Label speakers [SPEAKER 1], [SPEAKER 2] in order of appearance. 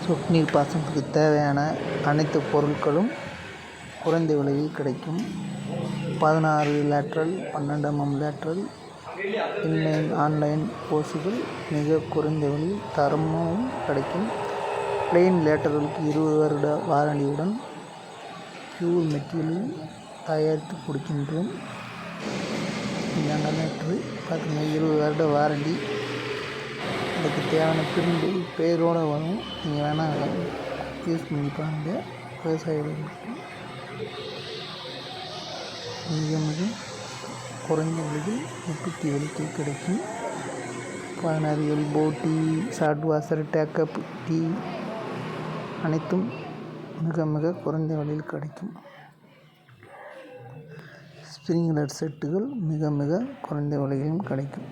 [SPEAKER 1] சொட்டு நீர் பாசனத்துக்கு தேவையான அனைத்து பொருட்களும் குறைந்த விலையில் கிடைக்கும். 16 lateral 12 mm lateral inline online ஓசுகள் மிக குறைந்த விலையில் தரமும் கிடைக்கும். பிளெயின் லேட்டர்களுக்கு 20 வருட வாரண்டியுடன் பியூர் மெட்டீரியலில் தயாரித்து கொடுக்கின்றோம். நாங்கள் லேட்ரு பார்த்துங்க, 20 வருட வாரண்டி. அதுக்கு தேவையான பிரிண்டு பேரோடு வரும். நீங்கள் வேணால் யூஸ் பண்ணி பாருங்கள். விவசாயிகளுக்கு மிக மிக குறைந்த விலையில் உற்பத்தி விலைக்கு கிடைக்கும். 16 elbow tea, short washer, take up tea அனைத்தும் மிக மிக குறைந்த விலையில் கிடைக்கும். ஸ்ப்ரிங்க்லர் செட்டுகள் மிக மிக குறைந்த விலையிலும் கிடைக்கும்.